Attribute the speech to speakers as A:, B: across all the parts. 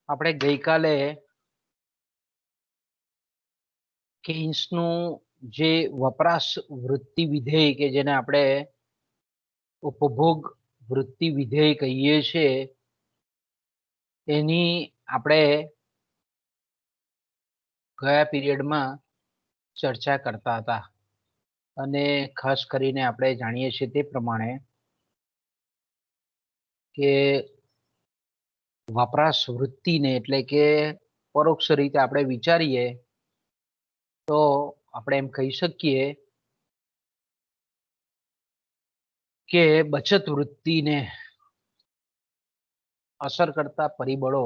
A: આપણે ગઈકાલે કેન્સનું જે વપરાશ વૃત્તિ વિધેય કે જેને આપણે ઉપભોગ વૃત્તિ વિધેય કહીએ છીએ એની આપણે ગયા પીરિયડમાં ચર્ચા કરતા હતા અને ખાસ કરીને આપણે જાણીએ છીએ તે પ્રમાણે કે વપરાશ વૃત્તિને એટલે કે પરોક્ષ રીતે આપણે વિચારીએ તો આપણે એમ કહી શકીએ કે બચત વૃત્તિને અસર કરતા પરિબળો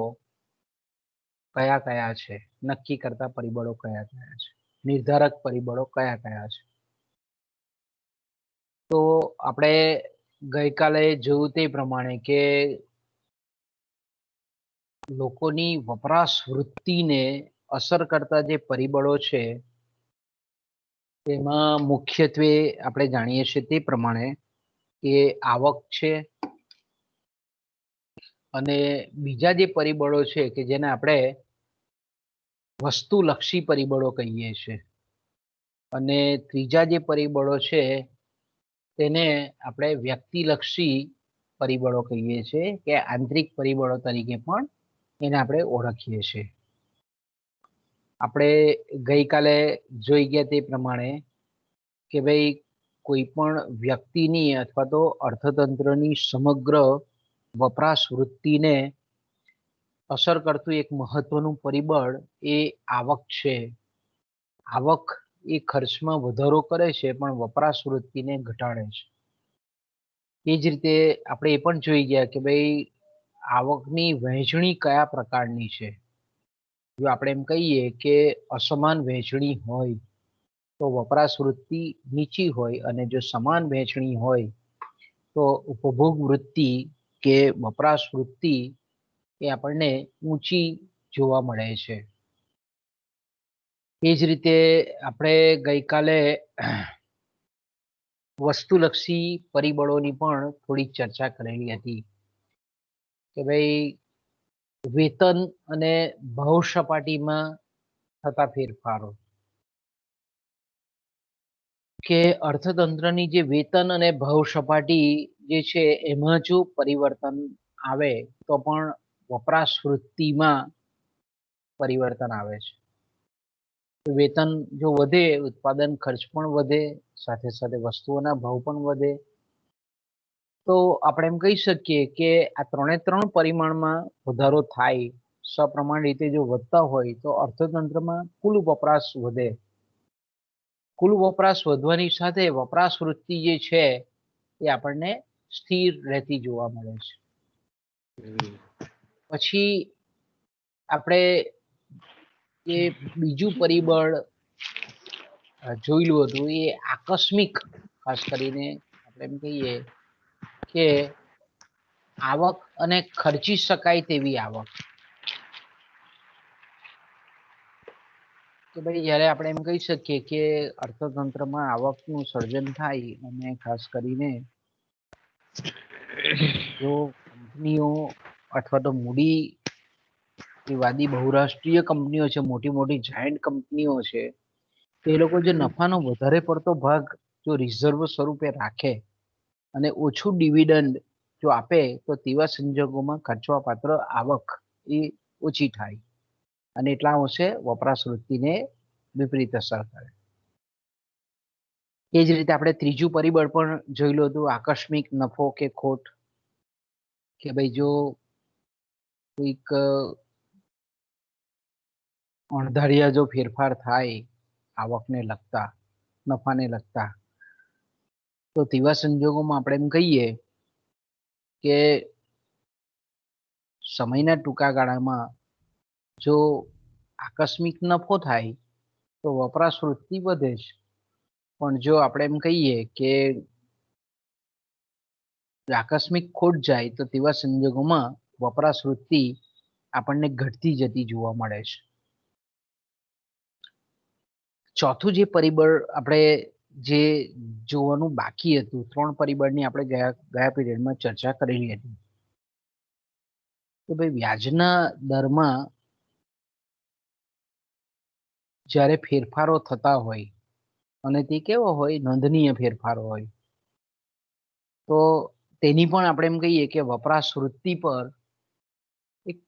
A: કયા કયા છે, નક્કી કરતા પરિબળો કયા કયા છે, નિર્ધારક પરિબળો કયા કયા છે. તો આપણે ગઈકાલે જોયું તે પ્રમાણે કે લોકોની વપરાશ વૃત્તિને અસર કરતા જે પરિબળો છે તેમાં મુખ્યત્વે આપણે જાણીએ છીએ તે પ્રમાણે કે આવક છે અને બીજા જે પરિબળો છે કે જેને આપણે વસ્તુલક્ષી પરિબળો કહીએ છીએ અને ત્રીજા જે પરિબળો છે તેને આપણે વ્યક્તિલક્ષી પરિબળો કહીએ છીએ કે આંતરિક પરિબળો તરીકે પણ એને આપણે ઓળખીએ છીએ. આપણે ગઈકાલે જોઈ ગયા તે પ્રમાણે કે ભાઈ કોઈ પણ વ્યક્તિની અથવા તો અર્થતંત્રની સમગ્ર વપરાશ વૃત્તિને અસર કરતું એક મહત્વનું પરિબળ એ આવક છે. આવક એ ખર્ચમાં વધારો કરે છે પણ વપરાશ વૃત્તિને ઘટાડે છે. એ જ રીતે આપણે એ પણ જોઈ ગયા કે ભાઈ આવકની વહેંચણી કયા પ્રકારની છે. જો આપણે એમ કહીએ કે અસમાન વહેંચણી હોય તો વપરાશ વૃત્તિ નીચી હોય અને જો સમાન વહેંચણી હોય તો ઉપભોગ વૃત્તિ કે વપરાશ વૃત્તિ એ આપણને ઊંચી જોવા મળે છે. એ જ રીતે આપણે ગઈકાલે વસ્તુલક્ષી પરિબળોની પણ થોડી ચર્ચા કરેલી હતી કે ભાઈ વેતન અને ભાવ સપાટીમાં થતા ફેરફારો કે અર્થતંત્રની જે વેતન અને ભાવ સપાટી જે છે એમાં જો પરિવર્તન આવે તો પણ વપરાશ વૃત્તિમાં પરિવર્તન આવે છે. વેતન જો વધે ઉત્પાદન ખર્ચ પણ વધે, સાથે સાથે વસ્તુઓના ભાવ પણ વધે. તો આપણે એમ કહી શકીએ કે આ ત્રણ પરિમાણમાં વધારો થાય સપ્રમાણ રીતે જો વધતા હોય તો અર્થતંત્રમાં કુલ વપરાશ વધે. કુલ વપરાશ વધવાની સાથે વપરાશ વૃત્તિ જે છે એ આપણને સ્થિર રહેતી જોવા મળે છે. પછી આપણે જે બીજું પરિબળ જોયેલું હતું એ આકસ્મિક, ખાસ કરીને આપણે એમ કહીએ કે આવક અને ખર્ચી શકાય તેવી આવક. કે ભાઈ જ્યારે આપણે એમ કહી શકીએ કે અર્થતંત્રમાં આવકનું સર્જન થાય અને ખાસ કરીને જો કંપનીઓ અથવા તો મૂડી વાદી બહુરાષ્ટ્રીય કંપનીઓ છે, મોટી મોટી જાયન્ટ કંપનીઓ છે, તો એ લોકો જે નફાનો વધારે પડતો ભાગ જો રિઝર્વ સ્વરૂપે રાખે અને ઓછું ડિવિડન્ડ જો આપે તો તેવા સંજોગોમાં ખર્ચવા પાત્ર આવક એ ઓછી થાય અને એટલા અંશે વપરાશ વૃત્તિને વિપરીત અસર કરે. એ જ રીતે આપણે ત્રીજું પરિબળ પણ જોયેલું હતું, આકસ્મિક નફો કે ખોટ. કે ભાઈ જો કોઈક અણધાર્યા જો ફેરફાર થાય આવકને લગતા, નફાને લગતા, તો તેવા સંજોગોમાં આપણે એમ કહીએ કે સમયના ટૂંકા ગાળામાં જો આકસ્મિક નફો થાય તો વપરાશ વૃત્તિ વધે છે. પણ જો આપણે એમ કહીએ કે આકસ્મિક ખોટ જાય તો તેવા સંજોગોમાં વપરાશ વૃત્તિ આપણને ઘટતી જતી જોવા મળે છે. ચોથું જે પરિબળ આપણે જે જોવાનું બાકી હતું, ત્રણ પરિબળની આપણે ગયા પીરિયડમાં ચર્ચા કરેલી હતી કે ભાઈ વ્યાજના દરમાં જ્યારે ફેરફારો થતા હોય અને તે કેવો હોય, નોંધનીય ફેરફારો હોય, તો તેની પણ આપણે એમ કહીએ કે વપરાશ વૃત્તિ પર એક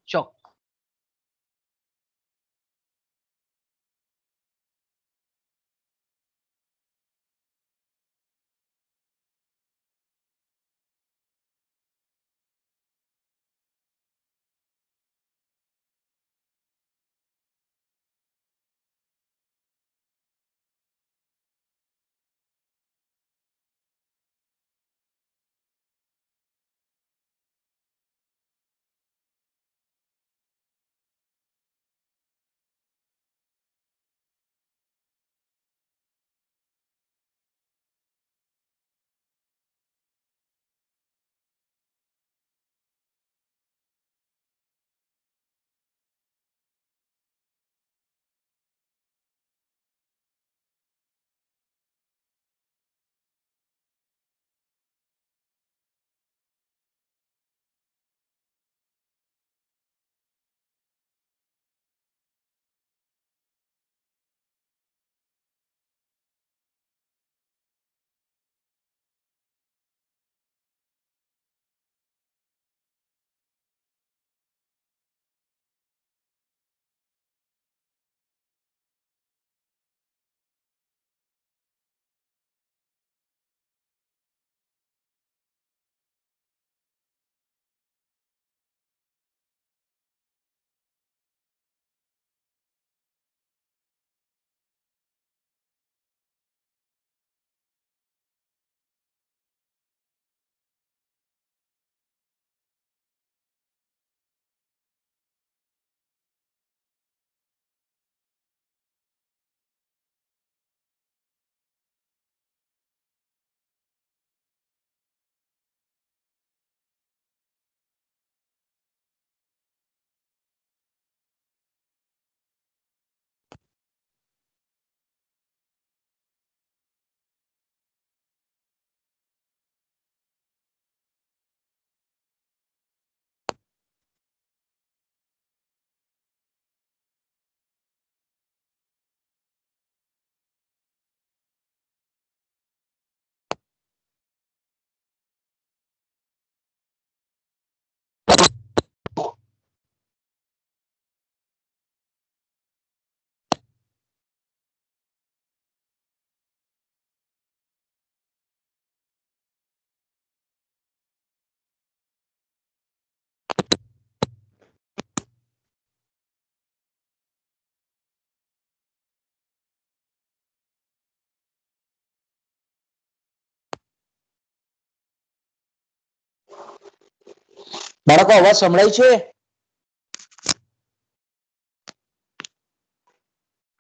A: બાળકો અવાજ સંભળાય છે?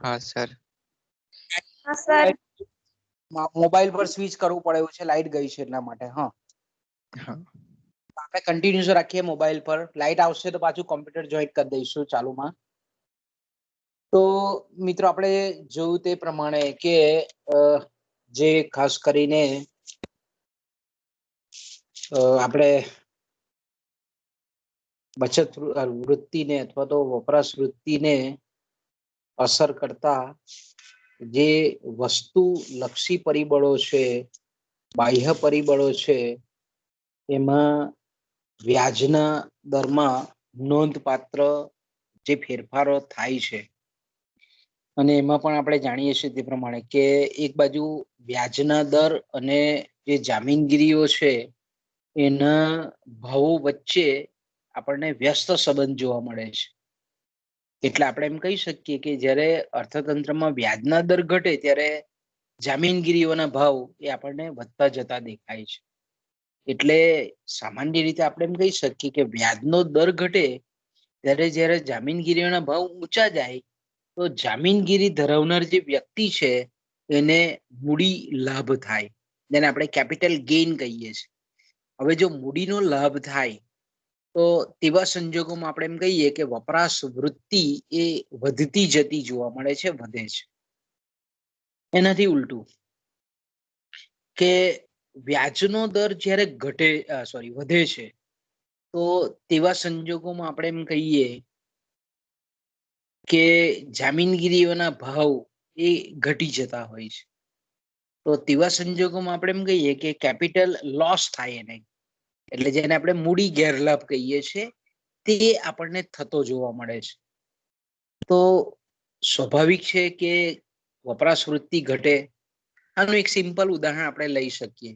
B: હા સર.
A: મોબાઈલ પર સ્વિચ કરવું પડે એવું છે, લાઈટ ગઈ છે એટલા માટે. હા, આપણે કન્ટિન્યુઅસ રાખીએ મોબાઈલ પર. લાઈટ આવશે તો પાછું કોમ્પ્યુટર જોઈન્ટ કરી દઈશું ચાલુમાં. તો મિત્રો આપણે જોયું તે પ્રમાણે કે જે ખાસ કરીને આપણે બચત વૃત્તિને અથવા તો વપરાશ વૃત્તિને અસર કરતા જે વસ્તુ લક્ષી પરિબળો છે, બાહ્ય પરિબળો છે, એમાં વ્યાજના દરમાં નોંધપાત્ર જે ફેરફારો થાય છે. અને એમાં પણ આપણે જાણીએ છીએ તે પ્રમાણે કે એક બાજુ વ્યાજના દર અને જે જામીનગીરીઓ છે એના ભાવો વચ્ચે આપણને વ્યસ્ત સંબંધ જોવા મળે છે. એટલે આપણે એમ કહી શકીએ કે જ્યારે અર્થતંત્રમાં વ્યાજના દર ઘટે ત્યારે જામીનગીરીઓના ભાવ એ આપણને વધતા જતા દેખાય છે. એટલે સામાન્ય રીતે આપણે એમ કહી શકીએ કે વ્યાજનો દર ઘટે ત્યારે જ્યારે જામીનગીરીઓના ભાવ ઊંચા જાય તો જામીનગીરી ધરાવનાર જે વ્યક્તિ છે એને મૂડી લાભ થાય, જેને આપણે કેપિટલ ગેઇન કહીએ છીએ. હવે જો મૂડીનો લાભ થાય તો તેવા સંજોગોમાં આપણે એમ કહીએ કે વપરાશ વૃત્તિ એ વધતી જતી જોવા મળે છે, વધે છે. એનાથી ઉલટું કે વ્યાજનો દર જ્યારે વધે છે તો તેવા સંજોગોમાં આપણે એમ કહીએ કે જામીનગીરીઓના ભાવ એ ઘટી જતા હોય છે. તો તેવા સંજોગોમાં આપણે એમ કહીએ કે કેપિટલ લોસ થાય એને, એટલે જેને આપણે મૂડી ગેરલાભ કહીએ છીએ, તે આપણને થતો જોવા મળે છે. તો સ્વાભાવિક છે કે વપરાશ વૃત્તિ ઘટે. આનું એક સિમ્પલ ઉદાહરણ આપણે લઈ શકીએ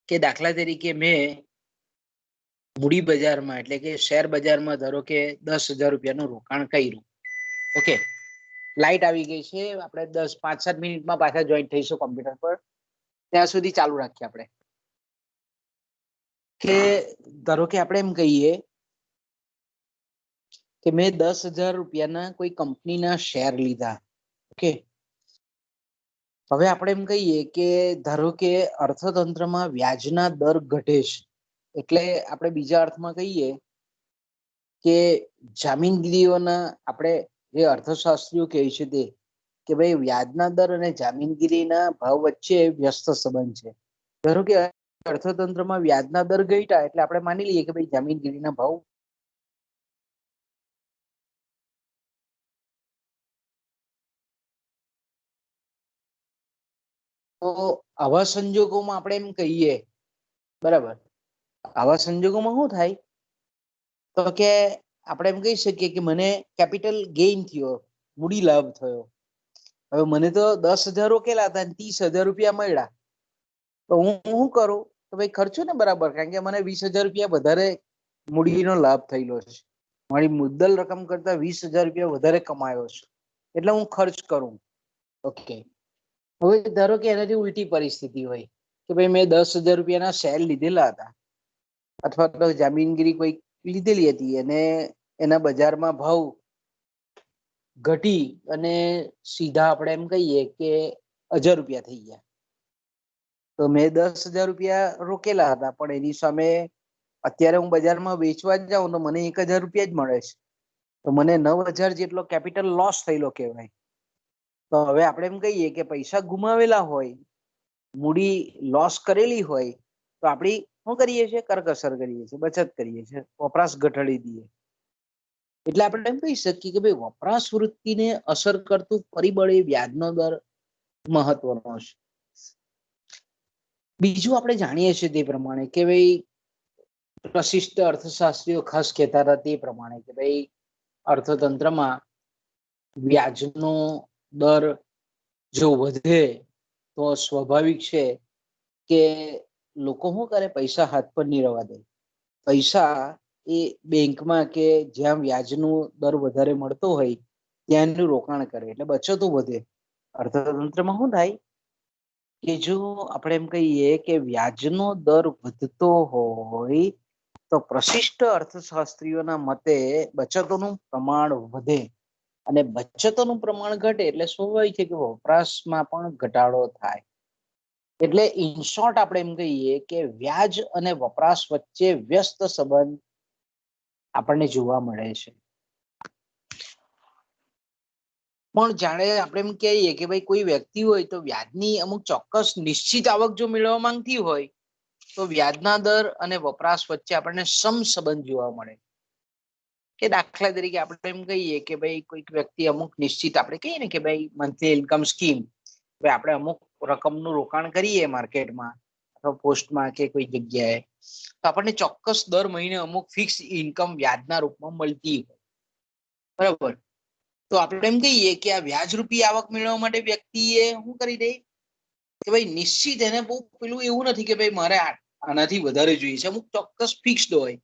A: કે દાખલા તરીકે મેં મૂડી બજારમાં એટલે કે શેર બજારમાં ધારો કે 10,000 રૂપિયાનું રોકાણ કર્યું. ઓકે, લાઈટ આવી ગઈ છે, આપણે 5-7 મિનિટમાં પાછા જોઈન્ટ થઈશું કોમ્પ્યુટર પર, ત્યાં સુધી ચાલુ રાખીએ આપણે. કે ધારો કે આપણે એમ કહીએ કે મેં 10,000 રૂપિયાના કોઈ કંપનીના શેર લીધા. ઓકે, હવે આપણે એમ કહીએ કે ધારો કે અર્થતંત્રમાં વ્યાજના દર ઘટે છે, એટલે આપણે બીજા અર્થમાં કહીએ કે જામીનગીરીઓના, આપણે જે અર્થશાસ્ત્રીઓ કહે છે તે કે ભાઈ વ્યાજના દર અને જામીનગીરીના ભાવ વચ્ચે વ્યસ્ત સંબંધ છે. ધારો કે અર્થતંત્રમાં વ્યાજના દર ઘટ્યા એટલે આપણે માની લઈએ કે ભાઈ જામીનગીરીના ભાવ તો આવા સંજોગોમાં આપણે એમ કહીએ, બરાબર, આવા સંજોગોમાં શું થાય તો કે આપણે એમ કહી શકીએ કે મને કેપિટલ ગેઇન થયો, મૂડી લાભ થયો. હવે મને તો 10,000 રોકેલા હતા અને 30,000 રૂપિયા મળ્યા, તો હું શું કરું તો ભાઈ ખર્ચો ને બરાબર, કારણ કે મને 20,000 રૂપિયા વધારે મૂડીનો લાભ થયેલો છે, મારી મુદ્દલ રકમ કરતા 20,000 રૂપિયા વધારે કમાયો છે, એટલે હું ખર્ચ કરું. ઓકે, હવે ધારો કે એનાથી ઉલટી પરિસ્થિતિ હોય કે ભાઈ મેં 10,000 રૂપિયાના શેર લીધેલા હતા અથવા તો જામીનગીરી કોઈ લીધેલી હતી અને એના બજારમાં ભાવ ઘટી અને સીધા આપણે એમ કહીએ કે 1,000 રૂપિયા થઈ ગયા. તો મેં 10,000 રૂપિયા રોકેલા હતા, પણ એની સામે અત્યારે હું બજારમાં વેચવા જ જાઉં તો મને 1,000 રૂપિયા જ મળે છે, તો મને 9,000 જેટલો કેપિટલ લોસ થયેલો કહેવાય. તો હવે આપણે એમ કહીએ કે પૈસા ગુમાવેલા હોય, મૂડી લોસ કરેલી હોય, તો આપણી શું કરીએ છીએ, કરકસર કરીએ છીએ, બચત કરીએ છીએ, વપરાશ ઘટાડી દઈએ. એટલે આપણે એમ કહી શકીએ કે ભાઈ વપરાશ વૃત્તિને અસર કરતું પરિબળ એ વ્યાજનો દર મહત્વનો છે. બીજું આપણે જાણીએ છીએ તે પ્રમાણે કે ભાઈ પ્રશિષ્ટ અર્થશાસ્ત્રીઓ ખાસ કહેતા હતા તે પ્રમાણે કે ભાઈ અર્થતંત્રમાં વ્યાજનો દર જો વધે તો સ્વાભાવિક છે કે લોકો શું કરે, પૈસા હાથ પર નહીં રવા દે. પૈસા એ બેંકમાં કે જ્યાં વ્યાજનો દર વધારે મળતો હોય ત્યાંનું રોકાણ કરે, એટલે બચતો વધે. અર્થતંત્રમાં શું થાય કે જો આપણે એમ કહીએ કે વ્યાજનો દર વધતો હોય તો પ્રશિષ્ટ અર્થશાસ્ત્રીઓના મતે બચતોનું પ્રમાણ વધે, અને બચતોનું પ્રમાણ ઘટે એટલે સ્વાભાવિક છે કે વપરાશમાં પણ ઘટાડો થાય. એટલે ઇન શોર્ટ આપણે એમ કહીએ કે વ્યાજ અને વપરાશ વચ્ચે વ્યસ્ત સંબંધ આપણને જોવા મળે છે. પણ જાણે આપણે એમ કહીએ કે ભાઈ કોઈ વ્યક્તિ હોય તો વ્યાજની અમુક ચોક્કસ નિશ્ચિત આવક જો મેળવવા માંગતી હોય તો વ્યાજના દર અને વપરાશ વચ્ચે આપણને સમસંબંધ જોવા મળે. કે દાખલા તરીકે આપણે એમ કહીએ કે ભાઈ કોઈક વ્યક્તિ અમુક નિશ્ચિત, આપણે કહીએ ને કે ભાઈ મંથલી ઇન્કમ સ્કીમ, ભાઈ આપણે અમુક રકમનું રોકાણ કરીએ માર્કેટમાં અથવા પોસ્ટમાં કે કોઈ જગ્યાએ, તો આપણને ચોક્કસ દર મહિને અમુક ફિક્સ ઇન્કમ વ્યાજના રૂપમાં મળતી હોય, બરાબર. તો આપણે એમ કહીએ કે આ વ્યાજરૂપી આવક મેળવવા માટે વ્યક્તિએ શું કરી દે કે ભાઈ નિશ્ચિત, એને બહુ પેલું એવું નથી કે ભાઈ મારે આનાથી વધારે જોઈએ છે, અમુક ચોક્કસ ફિક્સ્ડ હોય.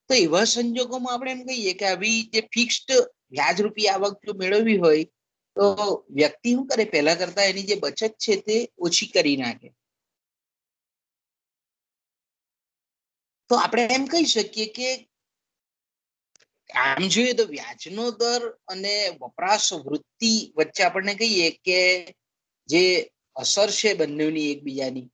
A: તો એવા સંજોગોમાં આપણે એમ કહીએ કે આવી જે ફિક્સ્ડ વ્યાજરૂપી આવક જો મેળવવી હોય તો વ્યક્તિ શું કરે, પહેલા કરતા એની જે બચત છે તે ઓછી કરી નાખે. તો આપણે એમ કહી શકીએ કે આમ જોઈએ તો વ્યાજનો દર અને વપરાશ વૃત્તિ વચ્ચે આપણને કહીએ કે જે અસર છે બંનેની એકબીજાની,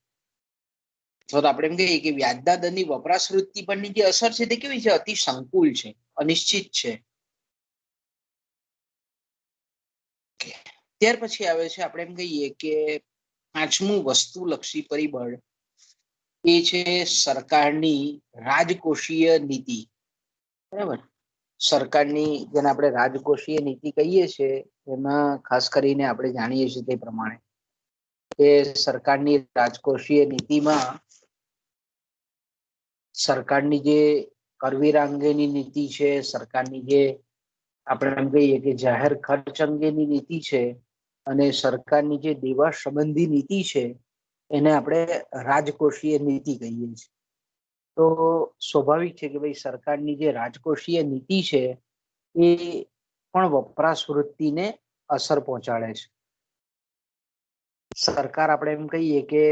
A: અથવા તો આપણે એમ કહીએ કે વ્યાજના દરની વપરાશ વૃત્તિ પરની જે અસર છે તે કેવી છે, અતિ સંકુલ છે, અનિશ્ચિત છે. ત્યાર પછી આવે છે આપણે એમ કહીએ કે પાંચમું વસ્તુલક્ષી પરિબળ એ છે સરકારની રાજકોષીય નીતિ. બરાબર. સરકારની જેને આપણે રાજકોષીય નીતિ કહીએ છીએ એમાં ખાસ કરીને આપણે જાણીએ છીએ તે પ્રમાણે કે સરકારની રાજકોષીય નીતિમાં સરકારની જે કરવેરા અંગેની નીતિ છે, સરકારની જે આપણે એમ કહીએ કે જાહેર ખર્ચ અંગેની નીતિ છે, અને સરકારની જે દેવા સંબંધી નીતિ છે એને આપણે રાજકોષીય નીતિ કહીએ છીએ. તો સ્વાભાવિક છે કે ભાઈ સરકારની જે રાજકોષીય નીતિ છે એ પણ વપરાશ વૃત્તિને અસર પહોંચાડે છે. સરકાર આપણે એમ કહીએ કે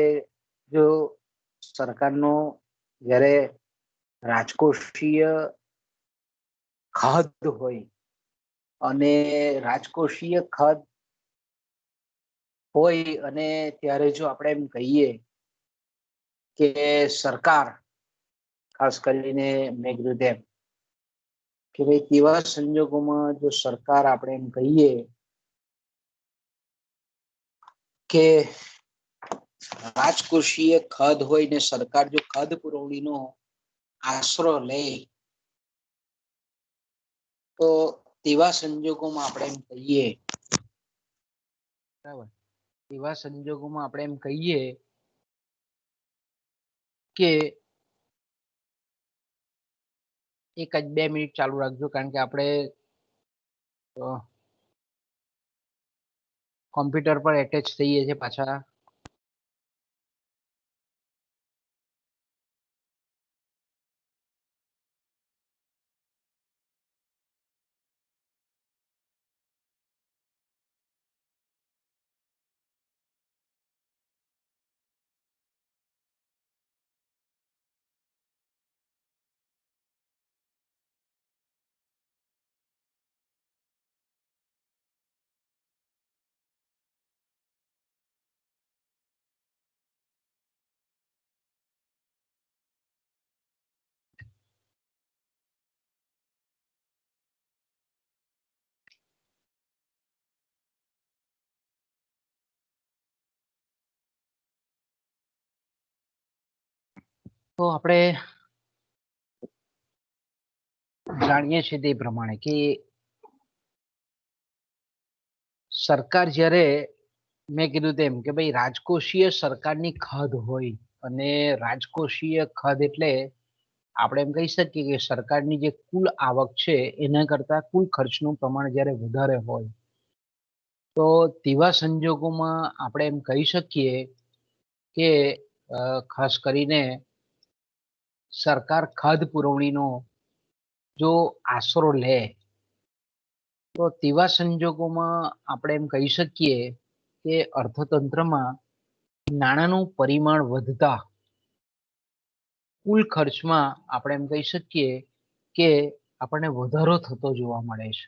A: જો સરકારનો જ્યારે રાજકોષીય ખર્ચ હોય અને રાજકોષીય ખર્ચ હોય અને ત્યારે જો આપણે એમ કહીએ કે સરકાર ખાસ કરીને મેં કીધું તેમ કે ભાઈ તેવા સંજોગોમાં જો સરકાર આપણે એમ કહીએ કે રાજકોષીય ખર્ચ હોય ને સરકાર જો ખર્ચ પુરવણીનો આશરો લે તો તેવા સંજોગોમાં આપણે એમ કહીએ બરાબર, એવા સંજોગોમાં આપણે એમ કહીએ કે એક જ 2 મિનિટ ચાલુ રાખજો, કારણ કે આપણે કોમ્પ્યુટર પર એટેચ થઈએ છીએ પાછા. તો આપણે જાણીએ છીએ તે પ્રમાણે કે સરકાર જ્યારે મેં કીધું તેમ કે ભાઈ રાજકોષીય સરકારની ખદ હોય, અને રાજકોષીય ખદ એટલે આપણે એમ કહી શકીએ કે સરકારની જે કુલ આવક છે એના કરતા કુલ ખર્ચનું પ્રમાણ જ્યારે વધારે હોય તો તેવા સંજોગોમાં આપણે એમ કહી શકીએ કે ખાસ કરીને સરકાર ખાદ્ય પુરવણીનો જો આશરો લે તો તેવા સંજોગોમાં આપણે એમ કહી શકીએ કે અર્થતંત્રમાં નાણાંનું પરિમાણ વધતા કુલ ખર્ચમાં આપણે એમ કહી શકીએ કે આપણને વધારો થતો જોવા મળે છે.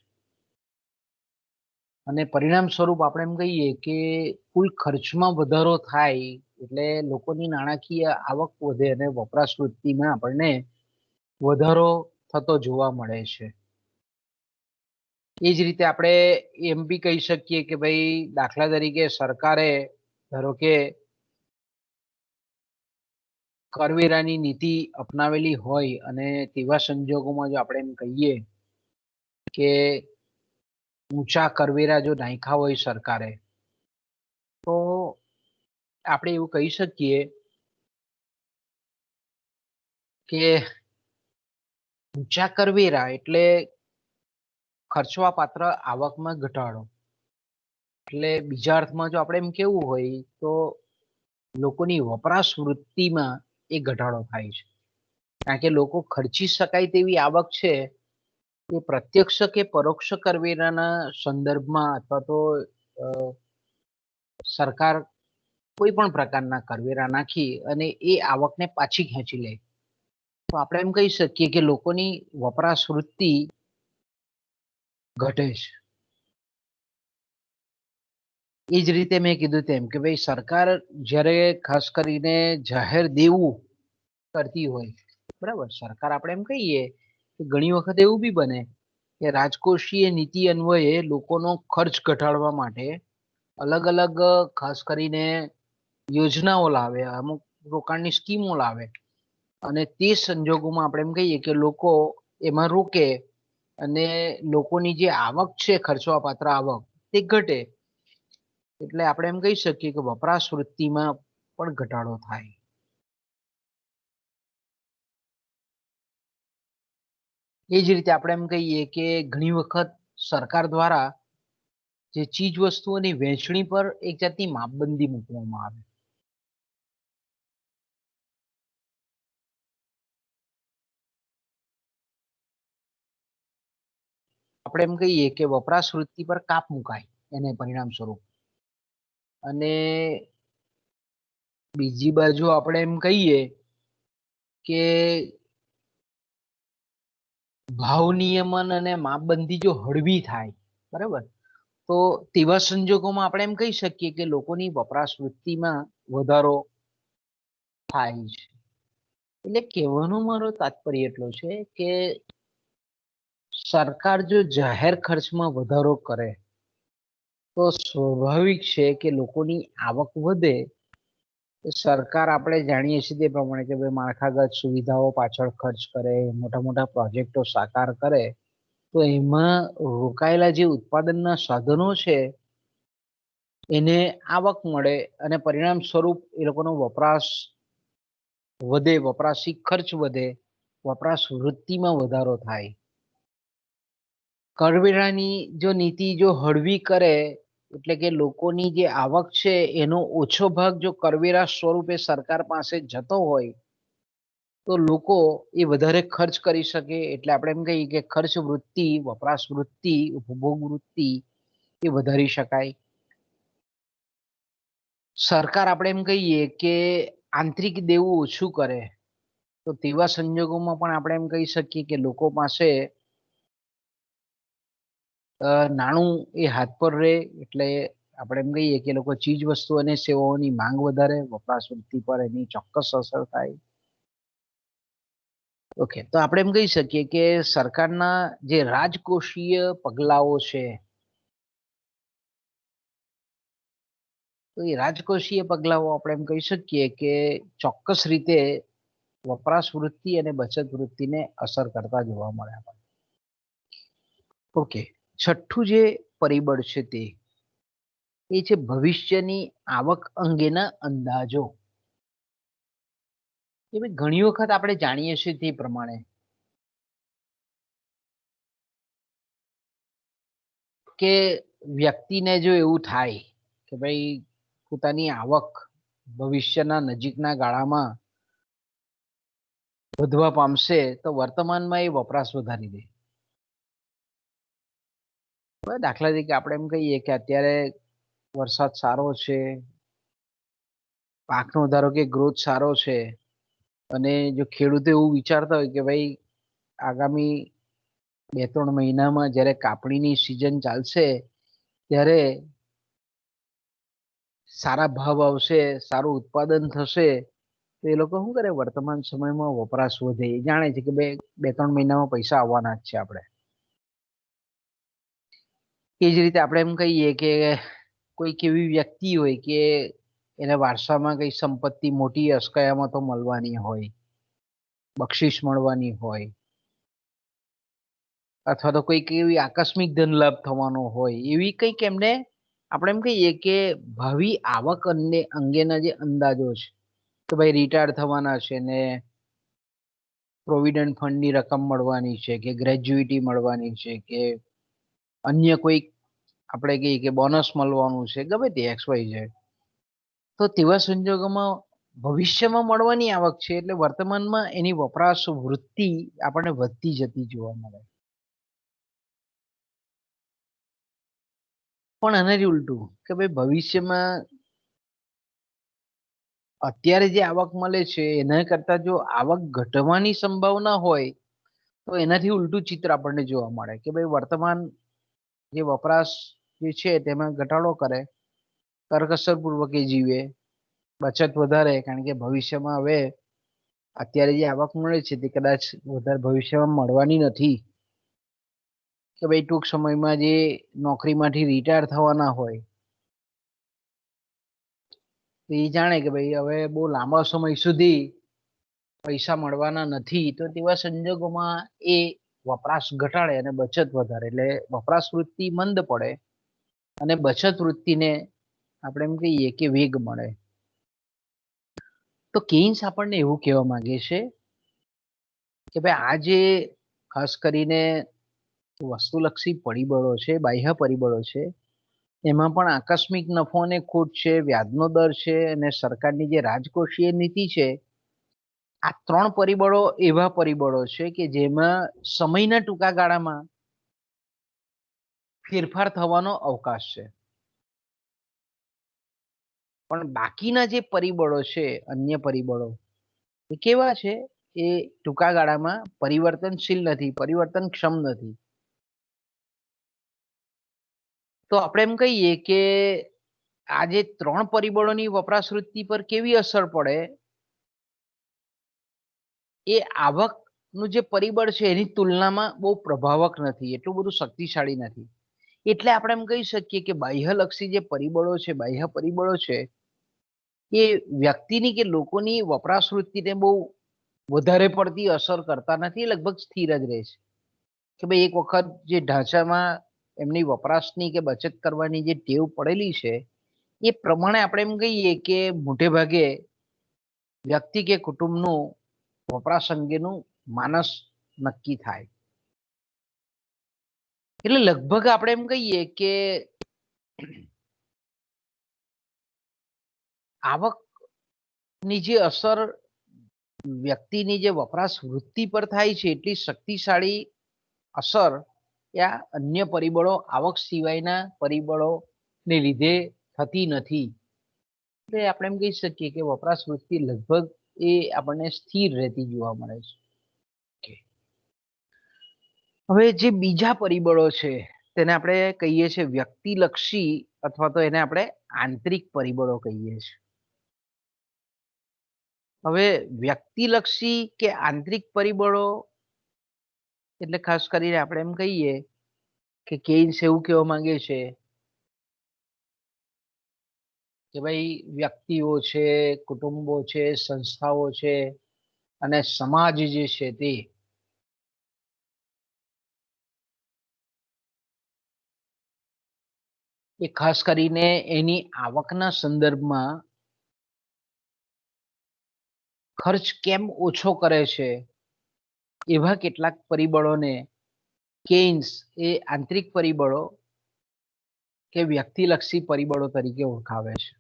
A: અને પરિણામ સ્વરૂપ આપણે એમ કહીએ કે કુલ ખર્ચમાં વધારો થાય એટલે લોકોની નાણાકીય આવક વધે અને વપરાશ વૃત્તિમાં આપણને વધારો થતો જોવા મળે છે. એ જ રીતે આપણે એમ બી કહી શકીએ કે ભાઈ દાખલા તરીકે સરકારે ધારો કે કરવેરાની નીતિ અપનાવેલી હોય અને તેવા સંજોગોમાં જો આપણે એમ કહીએ કે ઊંચા કરવેરા જો નાખ્યા હોય સરકારે તો આપણે એવું કહી શકીએ કે ઊંચા કરવેરા એટલે ખર્ચવા પાત્ર આવકમાં ઘટાડો. એટલે બીજા અર્થમાં જો આપણે એમ કેવું હોય તો લોકોની વપરાશ વૃત્તિમાં એ ઘટાડો થાય છે, કારણ કે લોકો ખર્ચી શકાય તેવી આવક છે એ પ્રત્યક્ષ કે પરોક્ષ કરવેરાના સંદર્ભમાં અથવા તો સરકાર કોઈ પણ પ્રકારના કરવેરા નાખી અને એ આવકને પાછી ખેંચી લે તો આપણે એમ કહી શકીએ કે લોકોની વપરાશ વૃત્તિ ઘટે છે. એ જ રીતે મેં કીધું તેમ કે ભાઈ સરકાર જ્યારે ખાસ કરીને જાહેર દેવું કરતી હોય, બરાબર, સરકાર આપણે એમ કહીએ કે ઘણી વખત એવું બી બને કે રાજકોષીય નીતિ અન્વયે લોકોનો ખર્ચ ઘટાડવા માટે અલગ અલગ ખાસ કરીને યોજનાઓ લાવે. અમુક રોકાણની સ્કીમો લાવે અને તે સંજોગોમાં આપણે એમ કહીએ કે લોકો એમાં રોકે અને લોકોની જે આવક છે ખર્ચવા પાત્ર આવક તે ઘટે, એટલે આપણે એમ કહી શકીએ કે વપરાશ વૃત્તિમાં પણ ઘટાડો થાય. એ જ રીતે આપણે એમ કહીએ કે ઘણી વખત સરકાર દ્વારા જે ચીજ વસ્તુઓની વહેંચણી પર એક જાતની માપબંધી મૂકવામાં આવે. આપણે એમ કહીએ કે વપરાશ વૃત્તિ પર કાપ મુકાય એને પરિણામ સ્વરૂપ. અને બીજી બાજુ આપણે એમ કહીએ કે ભાવ નિયમન અને માપબંધી જો હળવી થાય, બરાબર, તો તેવા સંજોગોમાં આપણે એમ કહી શકીએ કે લોકોની વપરાશ વૃત્તિમાં વધારો થાય છે. એટલે કહેવાનો મારો તાત્પર્ય એટલો છે કે સરકાર જો જાહેર ખર્ચમાં વધારો કરે તો સ્વાભાવિક છે કે લોકોની આવક વધે. સરકાર આપણે જાણીએ છીએ તે પ્રમાણે કે ભાઈ માળખાગત સુવિધાઓ પાછળ ખર્ચ કરે, મોટા મોટા પ્રોજેક્ટો સાકાર કરે, તો એમાં રોકાયેલા જે ઉત્પાદનના સાધનો છે એને આવક મળે અને પરિણામ સ્વરૂપ એ લોકોનો વપરાશ વધે, વપરાશી ખર્ચ વધે, વપરાશ વૃત્તિમાં વધારો થાય. કરવેરાની જો નીતિ જો હળવી કરે, એટલે કે લોકોની જે આવક છે એનો ઓછો ભાગ જો કરવેરા સ્વરૂપે સરકાર પાસે જતો હોય તો લોકો એ વધારે ખર્ચ કરી શકે. એટલે આપણે એમ કહીએ કે ખર્ચ વૃત્તિ, વપરાશ વૃત્તિ, ઉપભોગ વૃત્તિ એ વધારી શકાય. સરકાર આપણે એમ કહીએ કે આંતરિક દેવું ઓછું કરે, તો તેવા સંજોગોમાં પણ આપણે એમ કહી શકીએ કે લોકો પાસે નાણું એ હાથ પર રહે, એટલે આપણે એમ કહીએ કે લોકો ચીજ વસ્તુ અને સેવાઓની માંગ વધારે, વપરાશ વૃત્તિ પર એની ચોક્કસ અસર થાય. ઓકે, તો આપણે એમ કહી શકીએ કે સરકારના જે રાજકોષીય પગલાઓ છે, તો એ રાજકોષીય પગલાઓ આપણે એમ કહી શકીએ કે ચોક્કસ રીતે વપરાશ વૃત્તિ અને બચત વૃત્તિને અસર કરતા જોવા મળે. ઓકે, છઠ્ઠું જે પરિબળ છે તે એ છે ભવિષ્યની આવક અંગેના અંદાજો. એ ઘણી વખત આપણે જાણીએ છીએ તે પ્રમાણે કે વ્યક્તિને જો એવું થાય કે ભાઈ પોતાની આવક ભવિષ્યના નજીકના ગાળામાં વધવા પામશે, તો વર્તમાનમાં એ વપરાશ વધારી દે. દાખલા તરીકે આપણે એમ કહીએ કે અત્યારે વરસાદ સારો છે, પાકનો ધારો કે ગ્રોથ સારો છે, અને જો ખેડૂતો એવું વિચારતા હોય કે ભાઈ આગામી 2-3 મહિનામાં જ્યારે કાપણીની સિઝન ચાલશે ત્યારે સારા ભાવ આવશે, સારું ઉત્પાદન થશે, તો એ લોકો શું કરે, વર્તમાન સમયમાં વપરાશ વધે. એ જાણે છે કે 2-3 મહિનામાં પૈસા આવવાના જ છે આપણે. એ જ રીતે આપણે એમ કહીએ કે કોઈક એવી વ્યક્તિ હોય કે એને વારસામાં કઈ સંપત્તિ મોટી અસ્કયામતો મળવાની હોય, બક્ષિસ મળવાની હોય, અથવા તો કોઈક એવી આકસ્મિક ધન લાભ થવાનો હોય, એવી કંઈક એમને આપણે એમ કહીએ કે ભાવિ આવક અંગેના જે અંદાજો છે કે ભાઈ રિટાયર થવાના છે ને પ્રોવિડન્ટ ફંડની રકમ મળવાની છે, કે ગ્રેજ્યુઇટી મળવાની છે, કે અન્ય કોઈક આપણે કહીએ કે બોનસ મળવાનું છે, ગમે તે એક્સ વાય ઝેડ, તો તેવા સંજોગોમાં ભવિષ્યમાં મળવાની આવક છે એટલે વર્તમાનમાં એની વપરાશ વૃત્તિ આપણને વધતી જતી જોવા મળે. પણ આનાથી ઉલટું કે ભાઈ ભવિષ્યમાં અત્યારે જે આવક મળે છે એના કરતા જો આવક ઘટવાની સંભાવના હોય તો એનાથી ઉલટું ચિત્ર આપણને જોવા મળે કે ભાઈ વર્તમાન જે વપરાશ જે છે તેમાં ઘટાડો કરે, કરકસર પૂર્વક એ જીવે, બચત વધારે, કારણ કે ભવિષ્યમાં હવે અત્યારે જે આવક મળે છે તે કદાચ વધારે ભવિષ્યમાં મળવાની નથી, કે ભાઈ ટૂંક સમયમાં જે નોકરીમાંથી રિટાયર થવાના હોય તો એ જાણે કે ભાઈ હવે બહુ લાંબા સમય સુધી પૈસા મળવાના નથી, તો તેવા સંજોગોમાં એ વપરાશ ઘટાડે અને બચત વધારે, એટલે વપરાશ વૃત્તિ મંદ પડે અને બચત વૃત્તિને આપણે એમ કહીએ કે વેગ મળે. તો કેઇન્સ આપણને એવું કહેવા માંગે છે કે ભાઈ આ જે ખાસ કરીને વસ્તુલક્ષી પરિબળો છે, બાહ્ય પરિબળો છે, એમાં પણ આકસ્મિક નફો અને ખોટ છે, વ્યાજનો દર છે અને સરકારની જે રાજકોષીય નીતિ છે, આ 3 પરિબળો એવા પરિબળો છે કે જેમાં સમયના ટૂંકા ગાળામાં ફેરફાર થવાનો અવકાશ છે. પણ બાકીના જે પરિબળો છે, અન્ય પરિબળો, એ કેવા છે? એ ટૂંકા ગાળામાં પરિવર્તનશીલ નથી, પરિવર્તનક્ષમ નથી. તો આપણે એમ કહીએ કે આ જે 3 પરિબળોની વપરાશ વૃત્તિ પર કેવી અસર પડે, એ આવકનું જે પરિબળ છે એની તુલનામાં બહુ પ્રભાવક નથી, એટલું બધું શક્તિશાળી નથી. એટલે આપણે એમ કહી શકીએ કે બાહ્યલક્ષી જે પરિબળો છે, બાહ્ય પરિબળો છે, એ વ્યક્તિની કે લોકોની વપરાશ વૃત્તિને બહુ વધારે પડતી અસર કરતા નથી, લગભગ સ્થિર જ રહે છે. કે ભાઈ એક વખત જે ઢાંચામાં એમની વપરાશની કે બચત કરવાની જે ટેવ પડેલી છે, એ પ્રમાણે આપણે એમ કહીએ કે મોટે ભાગે વ્યક્તિ કે કુટુંબનું વપરાશ અંગેનું માનસ નક્કી થાય. એટલે લગભગ આપણે એમ કહીએ કે આવકની જે અસર વ્યક્તિની જે વપરાશ વૃત્તિ પર થાય છે, એટલી શક્તિશાળી અસર આ અન્ય પરિબળો, આવક સિવાયના પરિબળોને લીધે થતી નથી. એટલે આપણે એમ કહી શકીએ કે વપરાશ વૃત્તિ લગભગ એ આપણને સ્થિર રહેતી જોવા મળે છે. હવે જે બીજા પરિબળો છે તેને આપણે કહીએ છીએ વ્યક્તિલક્ષી, અથવા તો એને આપણે આંતરિક પરિબળો કહીએ છીએ. હવે વ્યક્તિલક્ષી કે આંતરિક પરિબળો એટલે ખાસ કરીને આપણે એમ કહીએ કે કેઇન્સ એવું કહેવા માંગે છે કે ભાઈ વ્યક્તિઓ છે, કુટુંબો છે, સંસ્થાઓ છે અને સમાજ જે છે તે એ ખાસ કરીને એની આવકના સંદર્ભમાં ખર્ચ કેમ ઓછો કરે છે, એવા કેટલાક પરિબળોને કેઇન્સ એ આંતરિક પરિબળો કે વ્યક્તિલક્ષી પરિબળો તરીકે ઓળખાવે છે.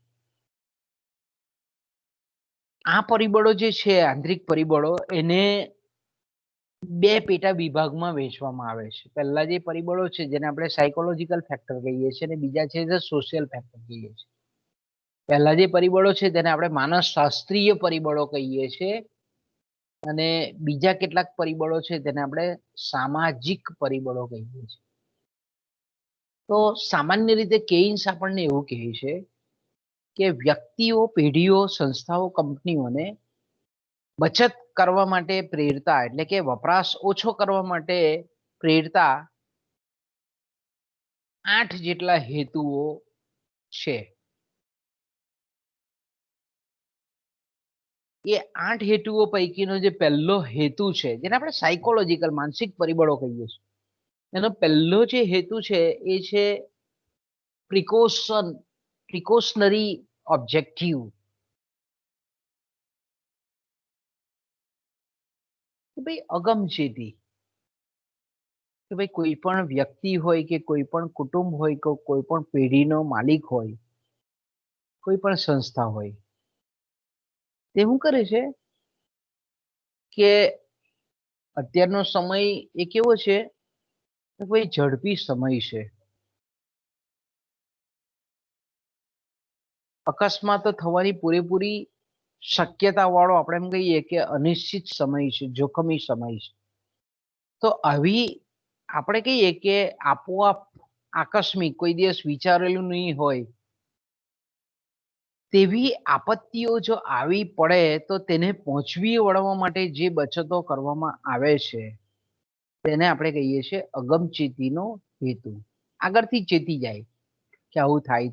A: આ પરિબળો જે છે, આંતરિક પરિબળો, એને 2 પેટા વિભાગમાં વહેંચવામાં આવે છે. પહેલા જે પરિબળો છે જેને આપણે સાયકોલોજીકલ ફેક્ટર કહીએ છીએ અને બીજા છે જે સોશિયલ ફેક્ટર કહીએ છીએ. પહેલા જે પરિબળો છે તેને આપણે માનસશાસ્ત્રીય પરિબળો કહીએ છીએ અને બીજા કેટલાક પરિબળો છે તેને આપણે સામાજિક પરિબળો કહીએ છીએ. તો સામાન્ય રીતે કેઇન્સ આપણને એવું કહે છે કે વ્યક્તિઓ, પેઢીઓ, સંસ્થાઓ, કંપનીઓને બચત કરવા માટે પ્રેરતા, એટલે કે વપરાશ ઓછો કરવા માટે પ્રેરતા 8 જેટલા હેતુઓ છે. એ 8 હેતુઓ પૈકીનો જે પહેલો હેતુ છે, જેને આપણે સાયકોલોજીકલ, માનસિક પરિબળો કહીએ છીએ, એનો પહેલો જે હેતુ છે એ છે પ્રિકોશનરી ઓબ્જેક્ટિવ. કે ભાઈ અગમચેતી, કે ભાઈ કોઈ પણ વ્યક્તિ હોય કે કોઈ પણ કુટુંબ હોય કે કોઈ પણ પેઢીનો માલિક હોય, કોઈ પણ સંસ્થા હોય, તે શું કરે છે કે અત્યારનો સમય એ કેવો છે કે ભાઈ ઝડપી સમય છે. અકસ્માતો થવાની પૂરેપૂરી શક્યતા વાળો આપણે એમ કહીએ કે અનિશ્ચિત સમય છે, જોખમી સમય છે. તો આવી આપણે કહીએ કે આપોઆપ આકસ્મિક, કોઈ દિવસ વિચારેલું નહીં હોય તેવી આપત્તિઓ જો આવી પડે તો તેને પહોંચવી વળવા માટે જે બચતો કરવામાં આવે છે તેને આપણે કહીએ છીએ અગમચેતીનો હેતુ. આગળથી ચેતી જાય કે આવું થાય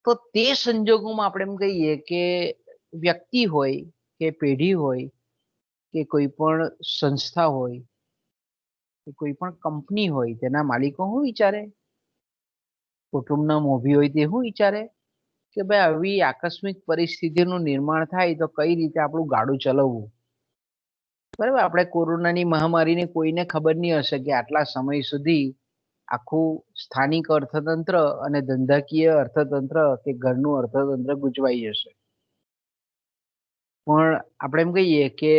A: તો તે સંજોગોમાં આપણે એમ કહીએ કે વ્યક્તિ હોય કે પેઢી હોય કે કોઈ પણ સંસ્થા હોય કે કોઈ પણ કંપની હોય તેના માલિકો શું વિચારે, કુટુંબના મોભી હોય તે શું વિચારે કે ભાઈ આવી આકસ્મિક પરિસ્થિતિનું નિર્માણ થાય તો કઈ રીતે આપણું ગાડું ચલાવવું. બરાબર, આપણે કોરોનાની મહામારીને કોઈને ખબર નહીં હશે કે આટલા સમય સુધી આખું સ્થાનિક અર્થતંત્ર અને ધંધાકીય અર્થતંત્ર કે ઘરનું અર્થતંત્ર ગુંચવાઈ જશે. પણ આપણે એમ કહીએ કે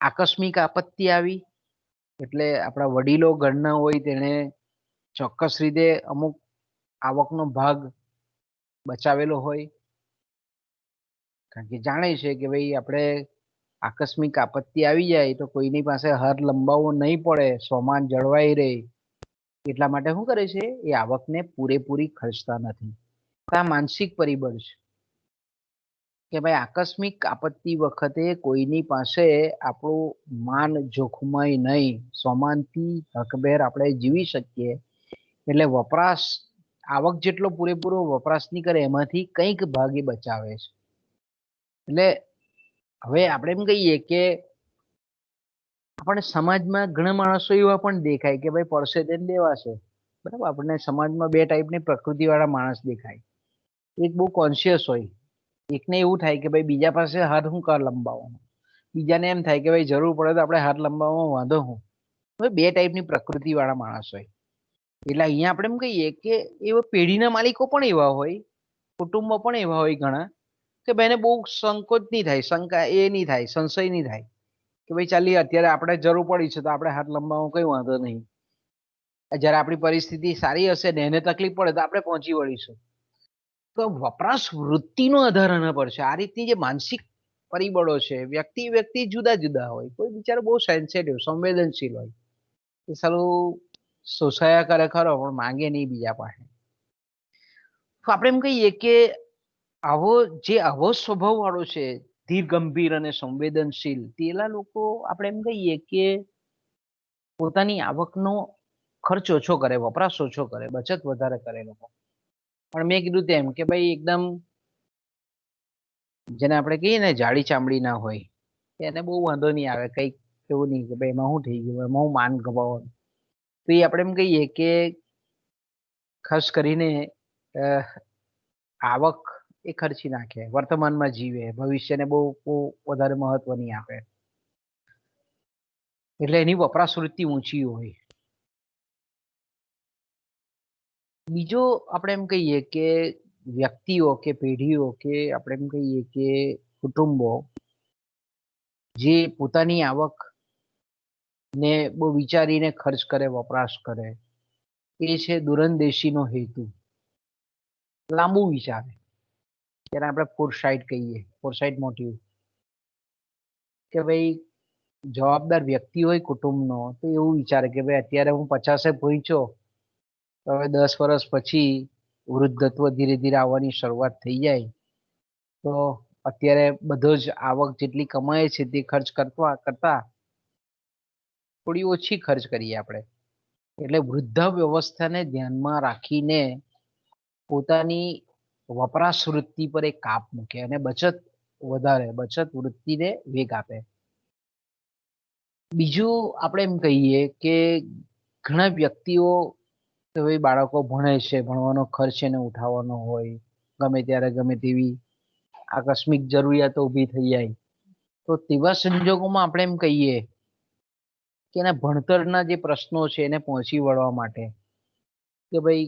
A: આકસ્મિક આપત્તિ આવી એટલે આપણા વડીલો ઘરના હોય તેને ચોક્કસ રીતે અમુક આવકનો ભાગ બચાવેલો હોય, કારણ કે જાણે છે કે ભાઈ આપણે આકસ્મિક આપત્તિ આવી જાય તો કોઈની પાસે હાથ લંબાવવો નહીં પડે, સામાન જળવાઈ રહે, એટલા માટે શું કરે છે એ આવકને પૂરેપૂરી ખર્ચતા નથી. આ માનસિક પરિબળ છે કે ભાઈ આકસ્મિક આપત્તિ વખતે કોઈની પાસે આપણું માન જોખમાય નહીં, સામાનથી હકભેર આપણે જીવી શકીએ. એટલે વપરાશ આવક જેટલો પૂરેપૂરો વપરાશ નહીં કરે, એમાંથી કંઈક ભાગે બચાવે છે. એટલે હવે આપણે એમ કહીએ કે આપણે સમાજમાં ઘણા માણસો એવા પણ દેખાય કે ભાઈ પડશે તેને દેવાશે. બરાબર, આપણને સમાજમાં બે ટાઈપની પ્રકૃતિવાળા માણસ દેખાય. એક બહુ કોન્શિયસ હોય, એકને એવું થાય કે ભાઈ બીજા પાસે હાથ હું કાર લંબાવવાનો, બીજાને એમ થાય કે ભાઈ જરૂર પડે તો આપણે હાથ લંબાવવામાં વાંધો હું. હવે બે ટાઈપની પ્રકૃતિવાળા માણસ હોય. એટલે અહીંયા આપણે એમ કહીએ કે એવા પેઢીના માલિકો પણ એવા હોય, કુટુંબો પણ એવા હોય ઘણા કે ભાઈને બહુ સંકોચ નહીં થાય, શંકા એ નહીં થાય, સંશય નહીં થાય કે ભાઈ ચાલી અત્યારે આપણે જરૂર પડી છે તો આપણે હાથ લંબાવવામાં કઈ વાંધો નહીં. જ્યારે આપણી પરિસ્થિતિ સારી હશે ને એને તકલીફ પડે તો આપણે પહોંચી વળીશું. તો વપરાશ વૃત્તિનો આધાર આના પર છે. આ રીતની જે માનસિક પરિબળો છે, વ્યક્તિ જુદા જુદા હોય. કોઈ બિચારો બહુ સેન્સિટિવ સંવેદનશીલ હોય, એ સારું શોષાયા કરે ખરો પણ માંગે નહીં બીજા પાસે. તો આપણે એમ કહીએ કે આવો સ્વભાવ વાળો છે, ધીર ગંભીર અને સંવેદનશીલ, તેલા લોકો આપણે એમ કહીએ કે પોતાની આવકનો ખર્ચ ઓછો કરે, વપરાશ ઓછો કરે, બચત વધારે કરે લોકો. પણ મેં કીધું તેમ કે ભાઈ એકદમ જેને આપણે કહીએ ને જાડી ચામડી ના હોય એને બહુ વાંધો નહીં આવે, કંઈક એવું નહીં કે ભાઈ એમાં શું થઈ ગયું, એમાં હું માન ગભાવવાનું. તો એ આપણે એમ કહીએ કે ખાસ કરીને આવક એ ખર્ચી નાખે, વર્તમાનમાં જીવે, ભવિષ્યને બહુ વધારે મહત્વ નહીં આપે, એટલે એની વપરાશ વૃત્તિ ઊંચી હોય. બીજો આપણે એમ કહીએ કે વ્યક્તિઓ કે પેઢીઓ કે આપણે એમ કહીએ કે કુટુંબો જે પોતાની આવક ને બહુ વિચારીને ખર્ચ કરે, વપરાશ કરે, એ છે દૂરંદેશીનો હેતુ, લાંબુ વિચારે, ત્યારે આપણે ફોરસાઇટ કહીએ, ફોરસાઇટ મોટિવ. કે ભાઈ જવાબદાર વ્યક્તિ હોય કુટુંબનો તો એવું વિચારે કે ભાઈ અત્યારે હું 50 પહોંચ્યો તો હવે 10 વર્ષ પછી વૃદ્ધત્વ ધીરે ધીરે આવવાની શરૂઆત થઈ જાય તો અત્યારે બધો જ આવક જેટલી કમાય છે તે ખર્ચ કરતા થોડી ઓછી ખર્ચ કરીએ આપણે. એટલે વૃદ્ધાવસ્થાને ધ્યાનમાં રાખીને પોતાની વપરાશ વૃત્તિ પર એક કાપ મૂકે અને બચત વધારે, બચત વૃત્તિને વેગ આપે. બીજું આપણે એમ કહીએ કે ઘણા વ્યક્તિઓ તો ભાઈ બાળકો ભણે છે, ભણવાનો ખર્ચ એને ઉઠાવવાનો હોય, ગમે ત્યારે ગમે તેવી આકસ્મિક જરૂરિયાતો ઊભી થઈ જાય તો તેવા સંજોગોમાં આપણે એમ કહીએ કે એના ભણતરના જે પ્રશ્નો છે એને પહોંચી વળવા માટે કે ભાઈ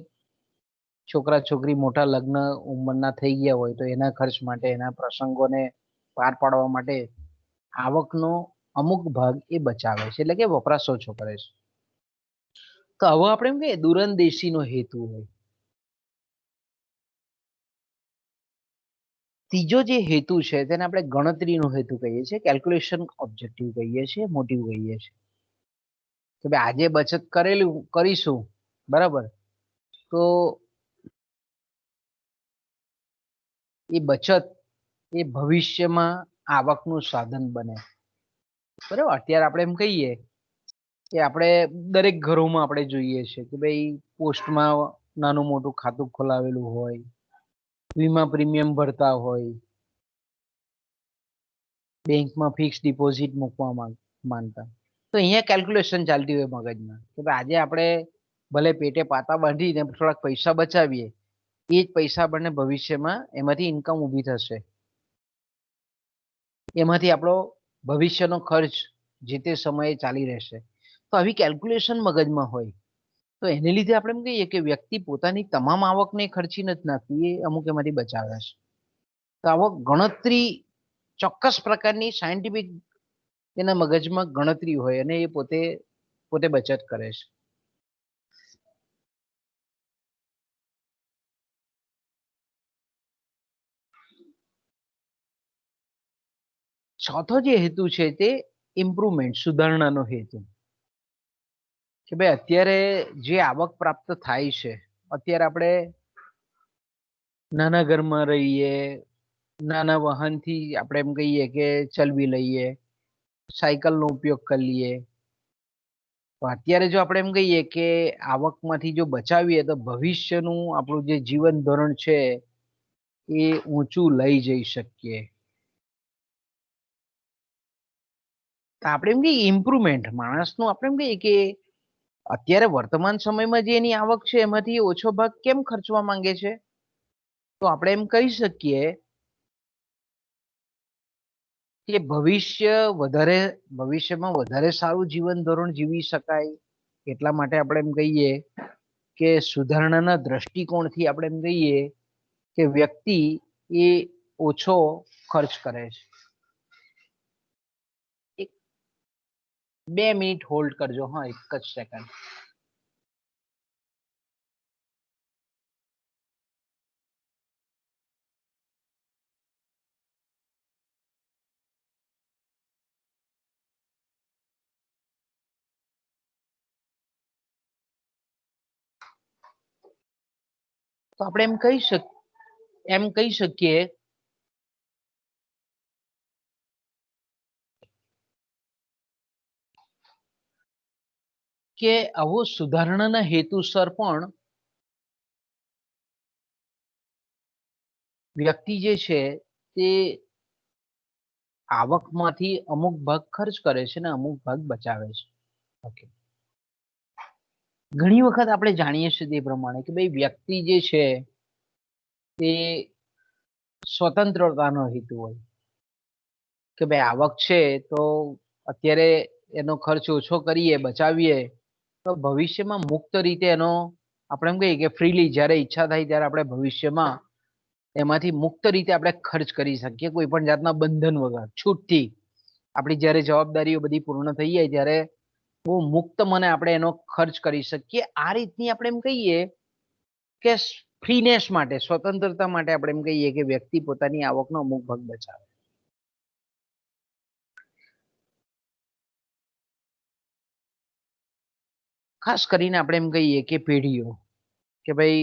A: છોકરા છોકરી મોટા લગ્ન ઉંમરના થઈ ગયા હોય તો એના ખર્ચ માટે, એના પ્રસંગોને પાર પાડવા માટે આવકનો અમુક ભાગ એ બચાવે છે, એટલે કે વપરાશ ઓછો કરે છે. તો હવે આપણે એમ કહીએ દૂરંદેશીનો હેતુ હોય. ત્રીજો જે હેતુ છે તેને આપણે ગણતરીનો હેતુ કહીએ છીએ, કેલ્ક્યુલેશન ઓબ્જેક્ટિવ કહીએ છીએ, મોટિવ કહીએ છીએ. કે ભાઈ આજે બચત કરીશું બરાબર, તો એ બચત એ ભવિષ્યમાં આવકનું સાધન બને. બરાબર, અત્યારે આપણે એમ કહીએ એ આપણે દરેક ઘરોમાં આપણે જોઈએ છે કે ભાઈ પોસ્ટમાં નાનું મોટું ખાતું ખોલાવેલું હોય, વીમા પ્રીમિયમ ભરતા હોય, બેંકમાં ફિક્સ ડિપોઝિટ મૂકવા માંગતા. તો અહીંયા કેલ્ક્યુલેશન ચાલતી હોય મગજમાં કે ભાઈ આજે આપણે ભલે પેટે પાતા બાંધીને થોડાક પૈસા બચાવીએ, એ જ પૈસા આપણને ભવિષ્યમાં એમાંથી ઇન્કમ ઊભી થશે, એમાંથી આપણો ભવિષ્યનો ખર્ચ જે તે સમયે ચાલી રહેશે. તો આવી કેલ્ક્યુલેશન મગજમાં હોય તો એને લીધે આપણે એમ કહીએ કે વ્યક્તિ પોતાની તમામ આવકને ખર્ચી નથી નાખતી, એ અમુક એમાંથી બચાવે છે. તો આવો ગણતરી ચોક્કસ પ્રકારની સાયન્ટિફિક એના મગજમાં ગણતરી હોય અને એ પોતે પોતે બચત કરે છે. ચોથો જે હેતુ છે તે ઇમ્પ્રુવમેન્ટ, સુધારણાનો હેતુ. કે ભાઈ અત્યારે જે આવક પ્રાપ્ત થાય છે, અત્યારે આપણે નાના ઘરમાં રહીએ, નાના વાહનથી આપણે એમ કહીએ કે ચલવી લઈએ, સાયકલનો ઉપયોગ કરી લઈએ. તો અત્યારે જો આપણે એમ કહીએ કે આવકમાંથી જો બચાવીએ તો ભવિષ્યનું આપણું જે જીવન ધોરણ છે એ ઊંચું લઈ જઈ શકીએ. આપણે એમ કહીએ ઇમ્પ્રુવમેન્ટ, માણસનું આપણે એમ કહીએ કે અત્યારે વર્તમાન સમયમાં જે એની આવક છે એમાંથી ઓછો ભાગ કેમ ખર્ચવા માંગે છે? તો આપણે એમ કહી શકીએ કે ભવિષ્યમાં વધારે સારું જીવન ધોરણ જીવી શકાય એટલા માટે આપણે એમ કહીએ કે સુધારણાના દ્રષ્ટિકોણથી આપણે એમ કહીએ કે વ્યક્તિ એ ઓછો ખર્ચ કરે છે. 2 મિનિટ હોલ્ડ કરજો, હા, એક જ સેકન્ડ. તો આપણે એમ કહી શકીએ કે આવો સુધારણાના હેતુસર પણ વ્યક્તિ જે છે તે આવકમાંથી અમુક ભાગ ખર્ચ કરે છે ને અમુક ભાગ બચાવે છે. ઓકે. ઘણી વખત આપણે જાણીએ છીએ તે પ્રમાણે કે ભાઈ વ્યક્તિ જે છે તે સ્વતંત્રતાનો હેતુ હોય કે ભાઈ આવક છે તો અત્યારે એનો ખર્ચ ઓછો કરીએ, બચાવીએ તો ભવિષ્યમાં મુક્ત રીતે એનો આપણે એમ કહીએ કે ફ્રીલી જ્યારે ઈચ્છા થાય ત્યારે આપણે ભવિષ્યમાં એમાંથી મુક્ત રીતે આપણે ખર્ચ કરી શકીએ, કોઈ પણ જાતના બંધન વગર, છૂટથી. આપણી જ્યારે જવાબદારીઓ બધી પૂર્ણ થઈ જાય ત્યારે બહુ મુક્ત મને આપણે એનો ખર્ચ કરી શકીએ. આ રીતની આપણે એમ કહીએ કે ફ્રીનેસ માટે, સ્વતંત્રતા માટે આપણે એમ કહીએ કે વ્યક્તિ પોતાની આવકનો અમુક ભાગ બચાવે. ખાસ કરીને આપણે એમ કહીએ કે પેઢીઓ કે ભાઈ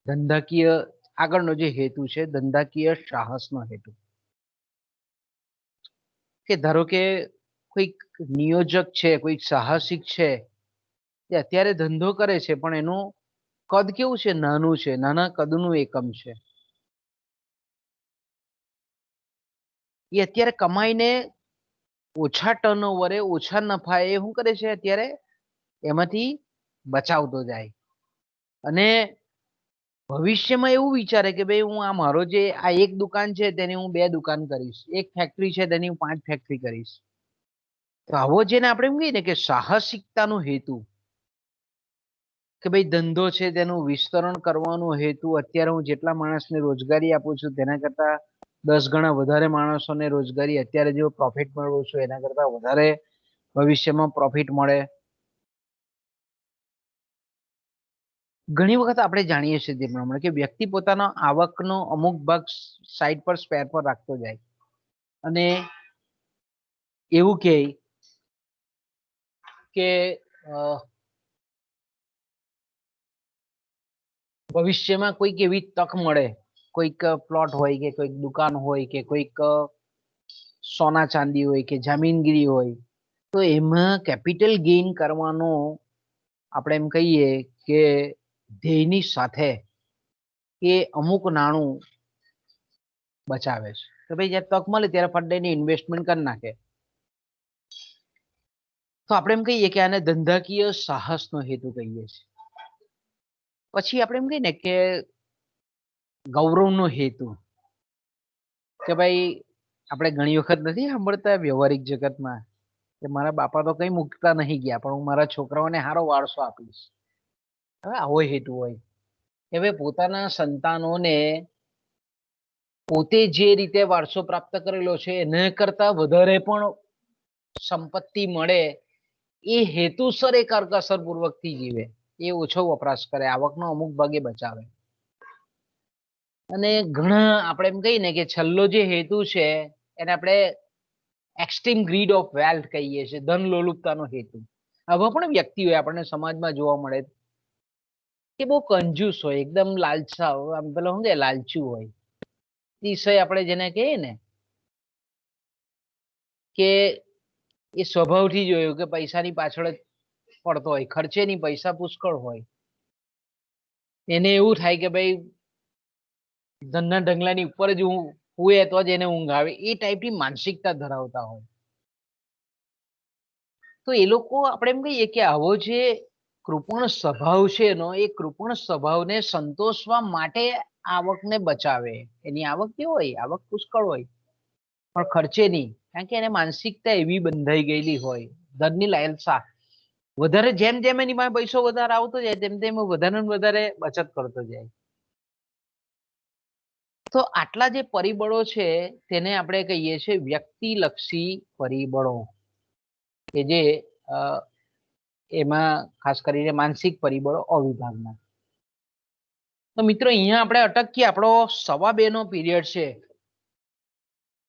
A: ધંધાકીય આગળનો જે હેતુ છે ધંધાકીય સાહસનો હેતુ. કે ધારો કે કોઈક નિયોજક છે, કોઈક સાહસિક છે, તે અત્યારે ધંધો કરે છે પણ એનું કદ કેવું છે? નાનું છે, નાના કદનું એકમ છે. એ અત્યારે કમાઈને ઓછા ટર્નઓવરે, ઓછા નફાએ શું કરે છે? અત્યારે એમાંથી બચાવતો જાય અને ભવિષ્યમાં એવું વિચારે કે ભાઈ હું આ મારો જે આ એક દુકાન છે તેની હું 2 દુકાન કરીશ, એક ફેક્ટરી છે તેની હું 5 ફેક્ટરી કરીશ. તો આવો જેને આપણે એમ કહીએ ને કે સાહસિકતાનો હેતુ કે ભાઈ ધંધો છે તેનું વિસ્તરણ કરવાનો હેતુ, અત્યારે હું જેટલા માણસને રોજગારી આપું છું તેના કરતા 10 ગણા વધારે માણસોને રોજગારી અત્યારે જો પ્રોફિટ મેળવું છું એના કરતા વધારે ભવિષ્યમાં પ્રોફિટ મળે. ઘણી વખત આપણે જાણીએ છીએ તે પ્રમાણે કે વ્યક્તિ પોતાનો આવકનો અમુક ભાગ સાઈડ પર સ્પેર પર રાખતો જાય અને એવું કહે કે ભવિષ્યમાં કોઈક એવી તક મળે, કોઈક પ્લોટ હોય કે કોઈક દુકાન હોય કે કોઈક સોના ચાંદી હોય કે જમીનગીરી હોય તો એમાં કેપિટલ ગેઇન કરવાનો આપણે એમ કહીએ કે ધ્યેયની સાથે એ અમુક નાણું બચાવે છે તો ભાઈ જ્યારે તક મળે ત્યારે ફંડ ઇન્વેસ્ટમેન્ટ કરી નાખે. તો આપણે એમ કહીએ કે આને ધંધાકીય સાહસનો હેતુ કહીએ છીએ. પછી આપણે એમ કહીએ ને કે ગૌરવનો હેતુ, કે ભાઈ આપણે ઘણી વખત નથી સાંભળતા વ્યવહારિક જગતમાં કે મારા બાપા તો કઈ મૂકતા નહીં ગયા પણ હું મારા છોકરાઓને સારો વારસો આપીશ. હવે આવો હેતુ હોય કે ભાઈ પોતાના સંતાનોને પોતે જે રીતે વારસો પ્રાપ્ત કરેલો છે એને કરતા વધારે પણ સંપત્તિ મળે એ હેતુસર એ કરકસર પૂર્વકથી જીવે, એ ઓછો વપરાશ કરે, આવકનો અમુક ભાગે બચાવે. અને ઘણા આપણે એમ કહીએ ને કે છેલ્લો જે હેતુ છે એને આપણે એક્સ્ટ્રીમ ગ્રીડ ઓફ વેલ્થ કહીએ છીએ, ધન લોલુપતાનો હેતુ. આવા પણ વ્યક્તિ હોય આપણને સમાજમાં જોવા મળે કે બહુ કંજૂસ હોય, એકદમ લાલચા, આમ પેલો શું કે લાલચું હોય, અતિશય આપણે જેને કહીએ ને કે એ સ્વભાવથી જોયું કે પૈસાની પાછળ જ પડતો હોય, ખર્ચે ની પૈસા પુષ્કળ હોય. એને એવું થાય કે ભાઈ ધનના ઢગલાની ઉપર જ હું હુએ તો જ એને ઊંઘ આવે, એ ટાઈપની માનસિકતા ધરાવતા હોય. તો એ લોકો આપણે એમ કહીએ કે આવો જે કૃપણ સ્વભાવ છે એનો, એ કૃપણ સ્વભાવને સંતોષવા માટે આવકને બચાવે. એની આવક કેવી હોય, આવક પુષ્કળ હોય પણ ખર્ચે નહીં, કારણ કે એને માનસિકતા એવી બંધાઈ ગયેલી હોય ધનની લાલસા. વધારે જેમ જેમ એની પાસે પૈસો વધારે આવતો જાય તેમ તેમ વધારે ને વધારે બચત કરતો જાય. તો આટલા જે પરિબળો છે તેને આપણે કહીએ છીએ વ્યક્તિલક્ષી પરિબળો, કે જે એમાં ખાસ કરીને માનસિક પરિબળો અવિભાગના. તો મિત્રો અહીંયા આપણે અટકીએ, આપણો 2:15 નો પીરિયડ છે,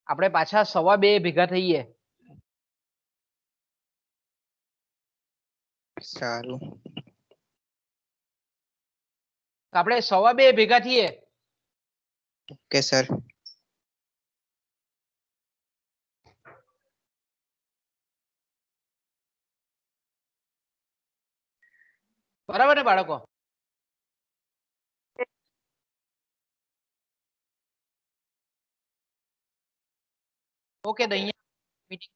A: આપણે પાછા 2:15 ભેગા થઈએ.
B: સારું,
A: આપણે 2:15 ભેગા થઈએ.
B: Okay sir.
A: બરાબર ને બાળકો? ઓકે, તો અહીંયા મીટિંગ